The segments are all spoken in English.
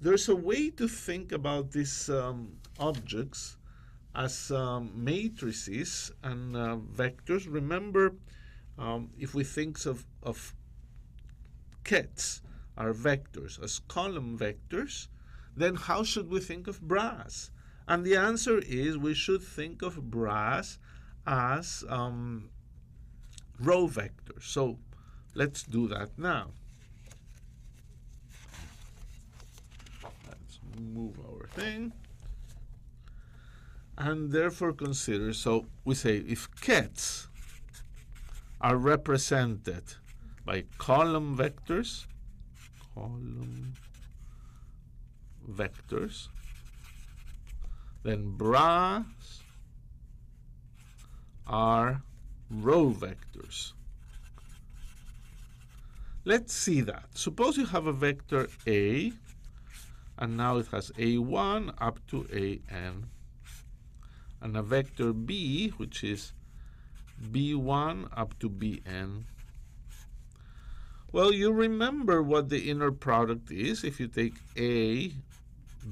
there's a way to think about these objects as matrices and vectors. Remember, if we think of kets are vectors as column vectors, then how should we think of brass? And the answer is we should think of brass as row vectors. So let's do that now. Let's move our thing. And therefore consider, so we say if kets are represented by column vectors, then brass are row vectors. Let's see that. Suppose you have a vector A, and now it has A1 up to AN, and a vector B, which is B1 up to Bn. Well, you remember what the inner product is. If you take A,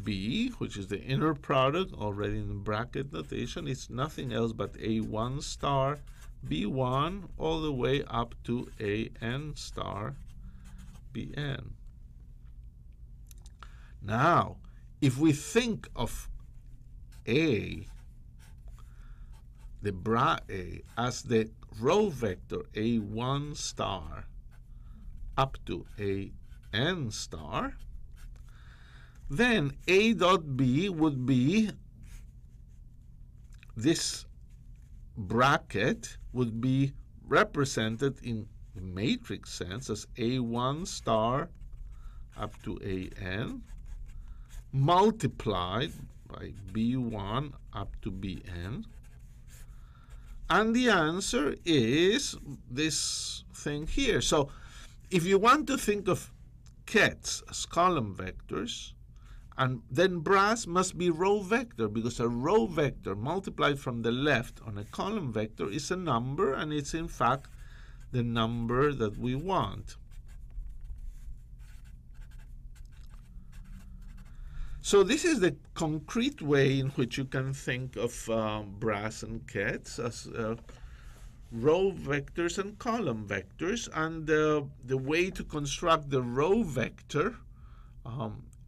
B, which is the inner product, already in the bracket notation, it's nothing else but A1 star B1 all the way up to AN star Bn. Now, if we think of A, the bra A, as the row vector A1 star up to AN star, then A dot B would be, this bracket would be represented in the matrix sense as A1 star up to AN multiplied by B1 up to Bn. And the answer is this thing here. So if you want to think of kets as column vectors, and then brass must be row vector, because a row vector multiplied from the left on a column vector is a number, and it's in fact the number that we want. So this is the concrete way in which you can think of brass and kets as row vectors and column vectors. And the way to construct the row vector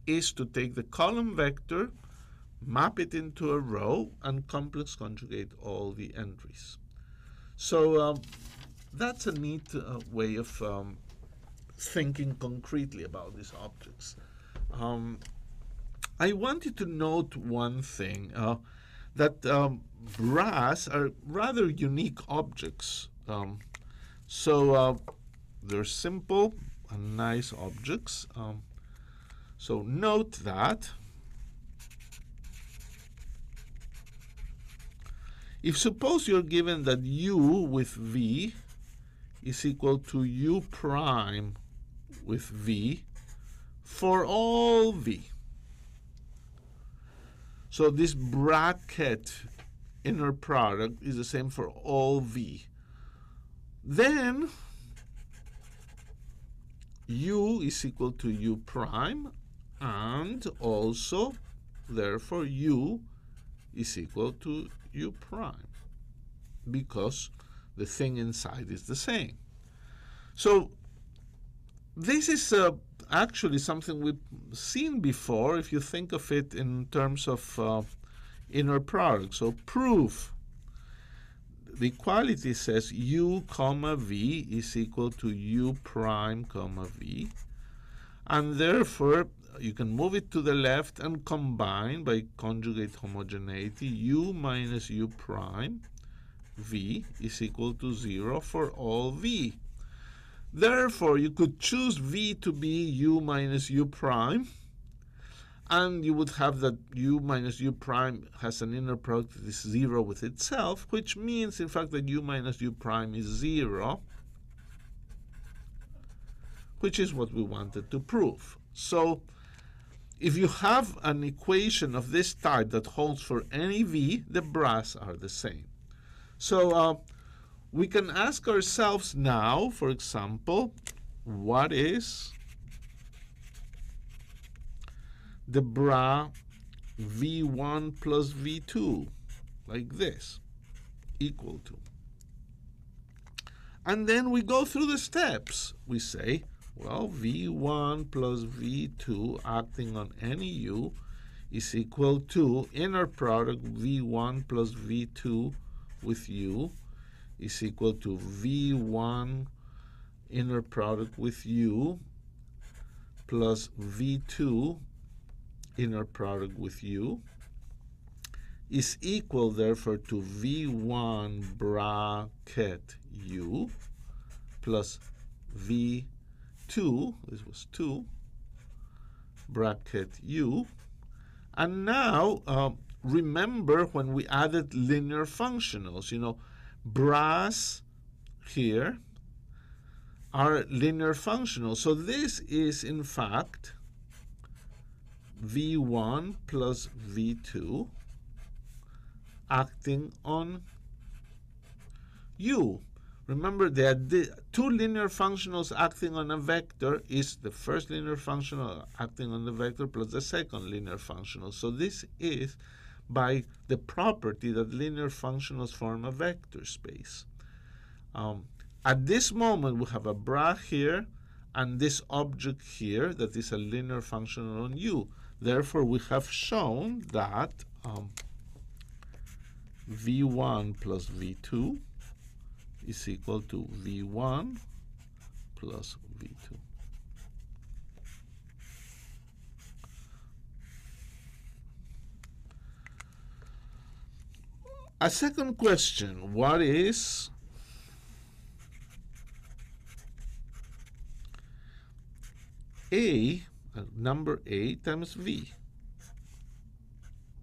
is to take the column vector, map it into a row, and complex conjugate all the entries. So that's a neat way of thinking concretely about these objects. I want you to note one thing, that brass are rather unique objects. So they're simple and nice objects. So note that if suppose you're given that U with V is equal to U prime with V for all V. So this bracket inner product is the same for all V. Then U is equal to U prime, and also therefore U is equal to U prime, because the thing inside is the same. So this is actually something we've seen before if you think of it in terms of inner product. So proof. The equality says U comma V is equal to U prime comma V. And therefore, you can move it to the left and combine by conjugate homogeneity. U minus U prime V is equal to 0 for all V. Therefore, you could choose V to be U minus U prime, and you would have that U minus U prime has an inner product that is 0 with itself, which means, in fact, that U minus U prime is 0, which is what we wanted to prove. So if you have an equation of this type that holds for any V, the brass are the same. So we can ask ourselves now, for example, what is the bra v1 plus v2, like this, equal to. And then we go through the steps. We say, well, v1 plus v2 acting on any u is equal to inner product v1 plus v2 with u is equal to v1 inner product with u plus v2 inner product with u is equal, therefore, to v1 bracket u plus v2, this was 2, bracket u. And now, remember when we added linear functionals, bras here are linear functionals. So this is, in fact, v1 plus v2 acting on u. Remember that the two linear functionals acting on a vector is the first linear functional acting on the vector plus the second linear functional. So this is by the property that linear functionals form a vector space. At this moment, we have a bra here and this object here that is a linear functional on u. Therefore, we have shown that v1 plus v2 is equal to v1 plus v2. A second question, what is a, number a times v,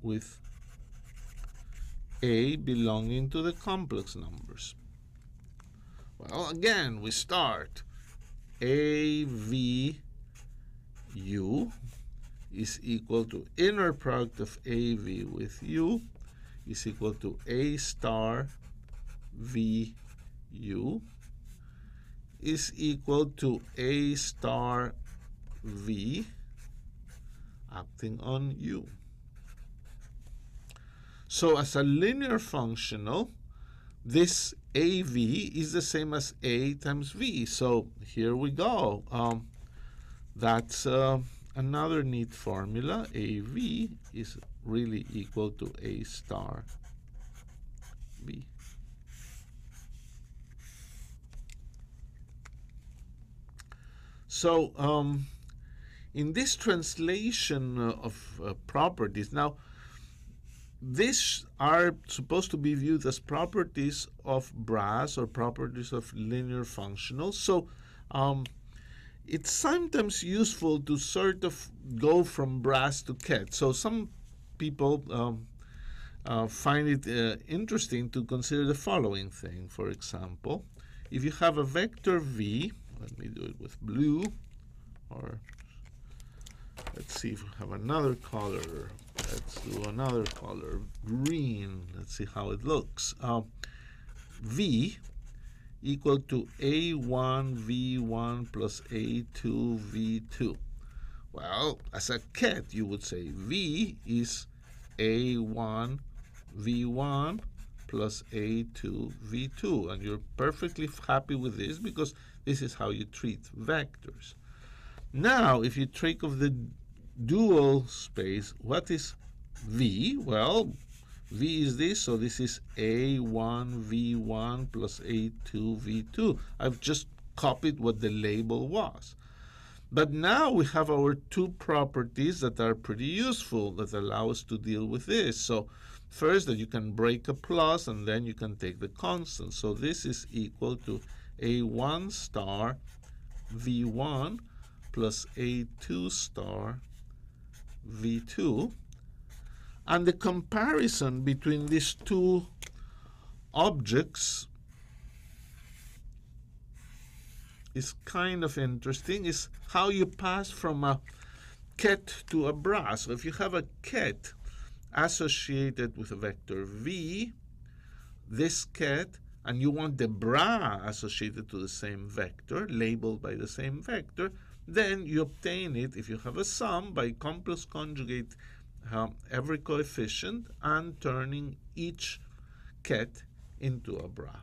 with a belonging to the complex numbers? Well, again, we start AVU is equal to inner product of AV with U is equal to A star VU is equal to A star V acting on U. So as a linear functional, this AV is the same as A times V. So here we go. That's another neat formula. AV is really equal to A star V. So in this translation of properties, now these are supposed to be viewed as properties of bras or properties of linear functionals. So it's sometimes useful to sort of go from bras to ket. So some people find it interesting to consider the following thing. For example, if you have a vector v, let me do it with blue, or let's see if we have another color. Let's do another color, green. Let's see how it looks. V equal to A1 V1 plus A2 V2. Well, as a ket, you would say V is A1 V1 plus A2 V2. And you're perfectly happy with this because this is how you treat vectors. Now, if you think of the dual space, what is V? Well, V is this, so this is A1 V1 plus A2 V2. I've just copied what the label was. But now we have our two properties that are pretty useful that allow us to deal with this. So first, that you can break a plus, and then you can take the constant. So this is equal to A1 star V1 plus A2 star V2. And the comparison between these two objects is kind of interesting, is how you pass from a ket to a bra. So if you have a ket associated with a vector v, this ket, and you want the bra associated to the same vector, labeled by the same vector, Then you obtain it, if you have a sum, by complex conjugate every coefficient and turning each ket into a bra.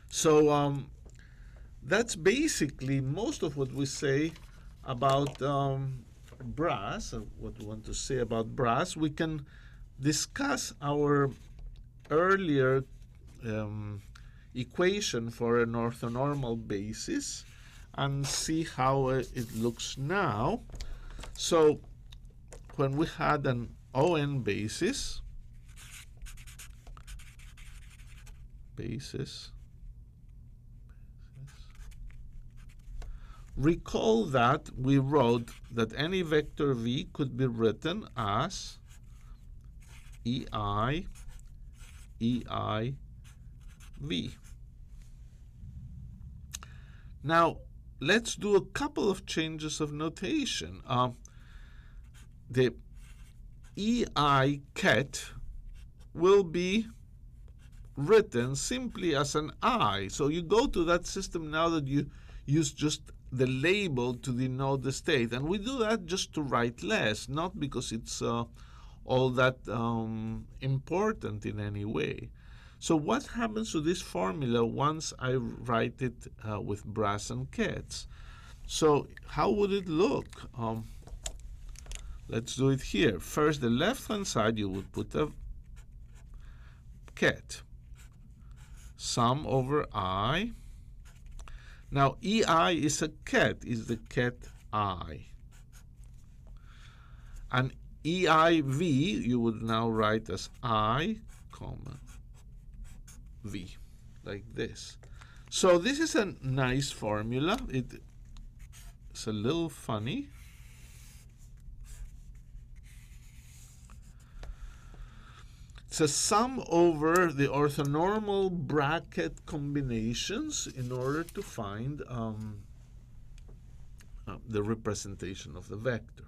So that's basically most of what we say about brass, what we want to say about brass. We can discuss our earlier equation for an orthonormal basis and see how it looks now. So when we had an ON basis, recall that we wrote that any vector v could be written as EI, EI, V. Now, let's do a couple of changes of notation. The EI ket will be written simply as an I. So you go to that system now that you use just the label to denote the state. And we do that just to write less, not because it's all that important in any way. So what happens to this formula once I write it with brass and kets? So how would it look? Let's do it here. First, the left-hand side, you would put a ket. Sum over I. Now, EI is a ket, is the ket I. And EIV, you would now write as I, comma, V, like this. So this is a nice formula. It's a little funny. It's a sum over the orthonormal bracket combinations in order to find the representation of the vector.